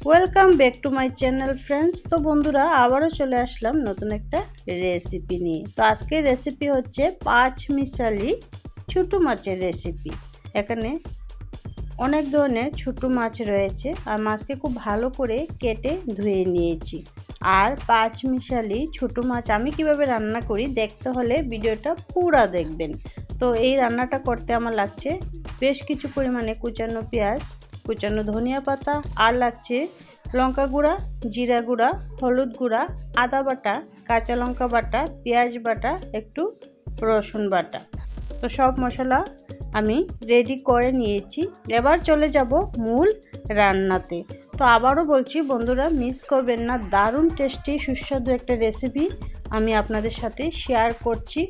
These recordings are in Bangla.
Welcome back to my channel friends. তো বন্ধুরা আবারও চলে আসলাম নতুন একটা রেসিপি নিয়ে। তো আজকের রেসিপি হচ্ছে 5 মিশালি ছোটো মাছের রেসিপি। এখানে অনেক ধরনের ছোটো মাছ রয়েছে আর মাছকে খুব ভালো করে কেটে ধুয়ে নিয়েছি। আর 5 মিশালি ছোটো মাছ আমি কিভাবে রান্না করি দেখতে হলে ভিডিওটা পুরো দেখবেন। তো এই রান্নাটা করতে আমার লাগছে বেশ কিছু পরিমাণে কুচানো পেঁয়াজ, কুচানো ধনিয়া পাতা, আর লাগছে লঙ্কা গুঁড়া, জিরা গুঁড়া, হলুদ গুঁড়া, আদা বাটা, কাঁচা লঙ্কা বাটা, পেঁয়াজ বাটা, একটু রসুন বাটা। তো সব মশলা আমি রেডি করে নিয়েছি। এবার চলে যাব মূল রান্নাতে। তো আবারও বলছি বন্ধুরা, মিস করবেন না, দারুণ টেস্টি সুস্বাদু একটা রেসিপি আমি আপনাদের সাথে শেয়ার করছি।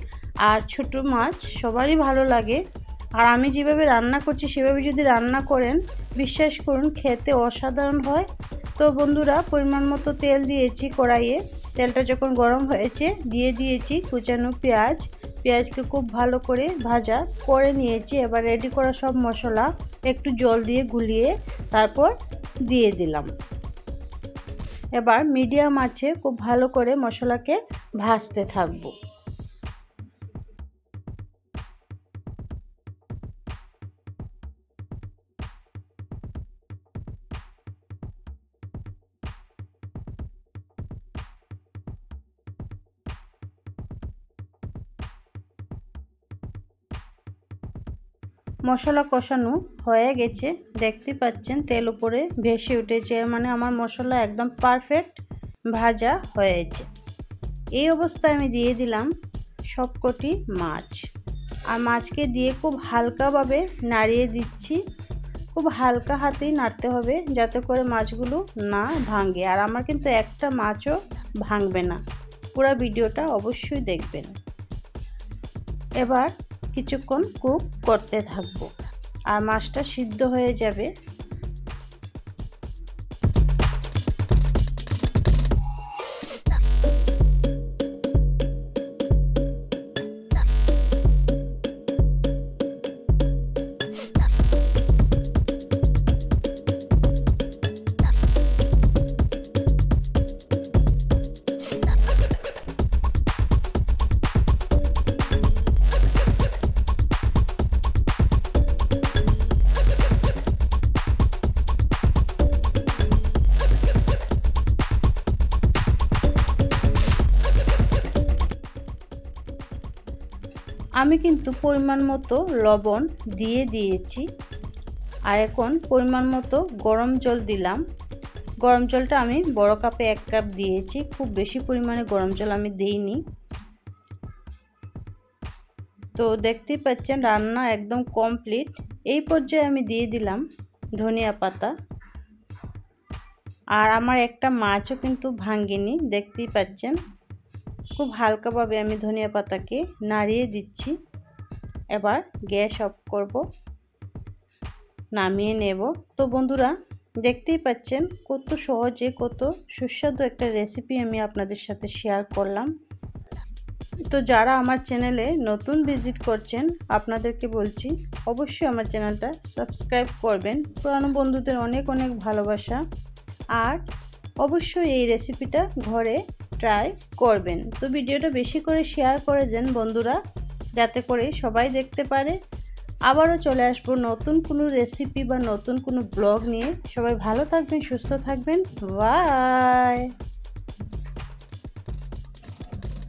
আর ছোটো মাছ সবারই ভালো লাগে, আর আমি যেভাবে রান্না করছি সেভাবে যদি রান্না করেন বিশ্বাস করুন খেতে অসাধারণ হয়। তো বন্ধুরা পরিমাণ মতো তেল দিয়েছি কড়াইয়ে। তেলটা যখন গরম হয়েছে দিয়ে দিয়েছি কুচানো পেঁয়াজকে খুব ভালো করে ভাজা করে নিয়েছি। এবার রেডি করা সব মশলা একটু জল দিয়ে গুলিয়ে তারপর দিয়ে দিলাম। এবার মিডিয়াম আঁচে খুব ভালো করে মশলাকে ভাজতে থাকবো। মশলা কষানো হয়ে গেছে, দেখতে পাচ্ছেন তেল উপরে ভেসে উঠেছে, মানে আমার মশলা একদম পারফেক্ট ভাজা হয়েছে। এই অবস্থায় আমি দিয়ে দিলাম সবকটি মাছ, আর মাছকে দিয়ে খুব হালকাভাবে নাড়িয়ে দিচ্ছি। খুব হালকা হাতেই নাড়তে হবে যাতে করে মাছগুলো না ভাঙে। আর আমার কিন্তু একটা মাছও ভাঙবে না, পুরো ভিডিওটা অবশ্যই দেখবেন। এবার কিছুক্ষণ কুক করতে থাকবো আর মাছটা সিদ্ধ হয়ে যাবে। আমি কিন্তু পরিমাণ মতো লবণ দিয়ে দিয়েছি। আর এখন পরিমাণ মতো গরম জল দিলাম। গরম জলটা আমি বড় কাপে 1 কাপ দিয়েছি, খুব বেশি পরিমাণে গরম জল আমি দিইনি। তো দেখতেই পাচ্ছেন রান্না একদম কমপ্লিট। এই পর্যায়ে আমি দিয়ে দিলাম ধনিয়া পাতা। আর আমার একটা মাছও কিন্তু ভাঙেনি, দেখতেই পাচ্ছেন। খুব হালকাভাবে আমি ধনিয়া পাতাকে নাড়িয়ে দিচ্ছি। এবার গ্যাস অফ করব, নামিয়ে নেব। তো বন্ধুরা দেখতেই পাচ্ছেন কত সহজে কত সুস্বাদু একটা রেসিপি আমি আপনাদের সাথে শেয়ার করলাম। তো যারা আমার চ্যানেলে নতুন ভিজিট করছেন আপনাদেরকে বলছি অবশ্যই আমার চ্যানেলটা সাবস্ক্রাইব করবেন। পুরানো বন্ধুদের অনেক অনেক ভালোবাসা। আর অবশ্যই এই রেসিপিটা ঘরে ট্রাই করবেন। তো ভিডিওটা বেশি করে শেয়ার করে দেন বন্ধুরা, যাতে করে সবাই দেখতে পারে। আবারও চলে আসবো নতুন কোনো রেসিপি বা নতুন কোনো ব্লগ নিয়ে। সবাই ভালো থাকবেন, সুস্থ থাকবেন। বাই।